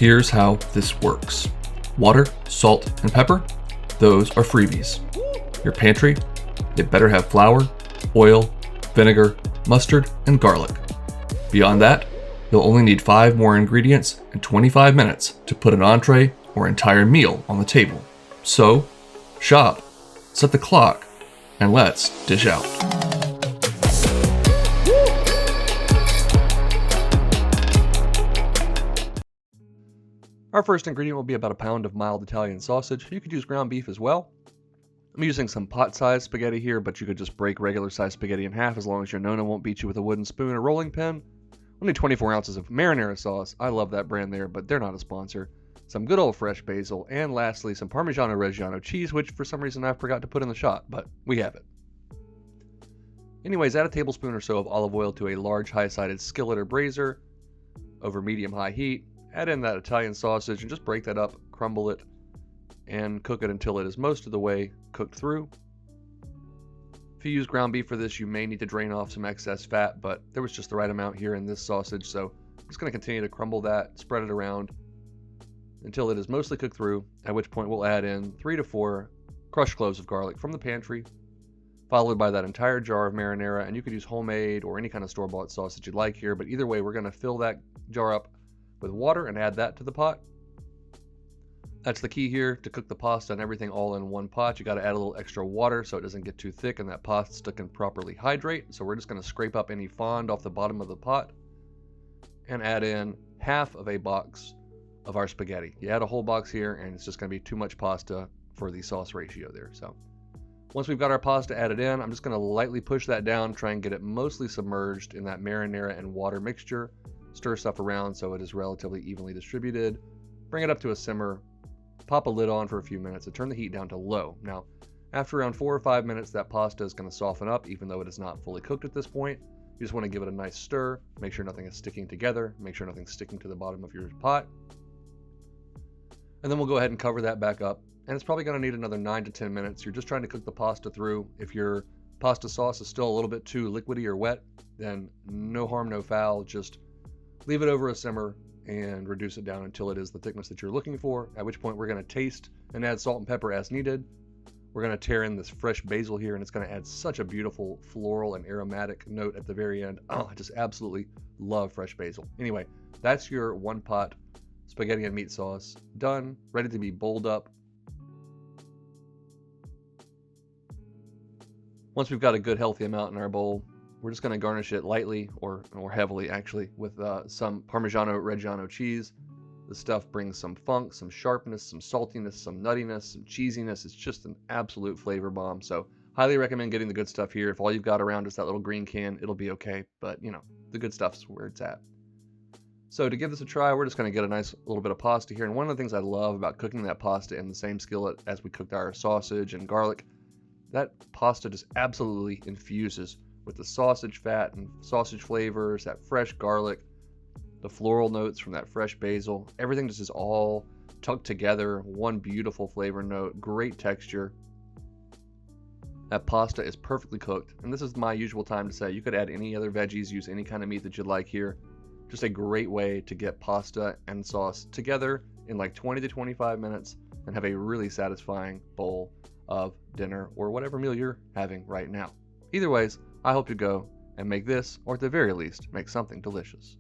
Here's how this works. Water, salt, and pepper, those are freebies. Your pantry, it better have flour, oil, vinegar, mustard, and garlic. Beyond that, you'll only need 5 more ingredients and 25 minutes to put an entree or entire meal on the table. So, shop, set the clock, and let's dish out. Our first ingredient will be about a pound of mild Italian sausage. You could use ground beef as well. I'm using some pot-sized spaghetti here, but you could just break regular-sized spaghetti in half as long as your nonna won't beat you with a wooden spoon or rolling pin. We'll need 24 ounces of marinara sauce. I love that brand there, but they're not a sponsor. Some good old fresh basil, and lastly, some Parmigiano Reggiano cheese, which for some reason I forgot to put in the shot, but we have it. Anyways, add a tablespoon or so of olive oil to a large high-sided skillet or brazier over medium-high heat. Add in that Italian sausage and just break that up, crumble it, and cook it until it is most of the way cooked through. If you use ground beef for this, you may need to drain off some excess fat, but there was just the right amount here in this sausage, so I'm just going to continue to crumble that, spread it around until it is mostly cooked through, at which point we'll add in 3 to 4 crushed cloves of garlic from the pantry, followed by that entire jar of marinara, and you could use homemade or any kind of store-bought sauce that you'd like here, but either way, we're going to fill that jar up with water and add that to the pot. That's the key here to cook the pasta and everything all in one pot. You got to add a little extra water so it doesn't get too thick and that pasta can properly hydrate. So we're just going to scrape up any fond off the bottom of the pot and add in half of a box of our spaghetti. You add a whole box here and it's just going to be too much pasta for the sauce ratio there. So once we've got our pasta added in, I'm just going to lightly push that down, try and get it mostly submerged in that marinara and water mixture. Stir stuff around so it is relatively evenly distributed. Bring it up to a simmer. Pop a lid on for a few minutes and turn the heat down to low. Now, after around 4 or 5 minutes, that pasta is going to soften up, even though it is not fully cooked at this point. You just want to give it a nice stir. Make sure nothing is sticking together. Make sure nothing's sticking to the bottom of your pot. And then we'll go ahead and cover that back up. And it's probably going to need another 9 to 10 minutes. You're just trying to cook the pasta through. If your pasta sauce is still a little bit too liquidy or wet, then no harm, no foul. Just leave it over a simmer and reduce it down until it is the thickness that you're looking for, at which point we're going to taste and add salt and pepper as needed. We're going to tear in this fresh basil here, and it's going to add such a beautiful floral and aromatic note at the very end. Oh, I just absolutely love fresh basil. Anyway, that's your one pot spaghetti and meat sauce done, ready to be bowled up. Once we've got a good healthy amount in our bowl, we're just going to garnish it lightly, or heavily actually, with some Parmigiano Reggiano cheese. The stuff brings some funk, some sharpness, some saltiness, some nuttiness, some cheesiness. It's just an absolute flavor bomb. So highly recommend getting the good stuff here. If all you've got around is that little green can, it'll be okay. But, you know, the good stuff's where it's at. So to give this a try, we're just going to get a nice little bit of pasta here. And one of the things I love about cooking that pasta in the same skillet as we cooked our sausage and garlic, that pasta just absolutely infuses with the sausage fat and sausage flavors, that fresh garlic, the floral notes from that fresh basil. Everything just is all tucked together. One beautiful flavor note, great texture. That pasta is perfectly cooked. And this is my usual time to say you could add any other veggies, use any kind of meat that you'd like here. Just a great way to get pasta and sauce together in like 20 to 25 minutes and have a really satisfying bowl of dinner or whatever meal you're having right now. Either ways, I hope to go and make this, or at the very least, make something delicious.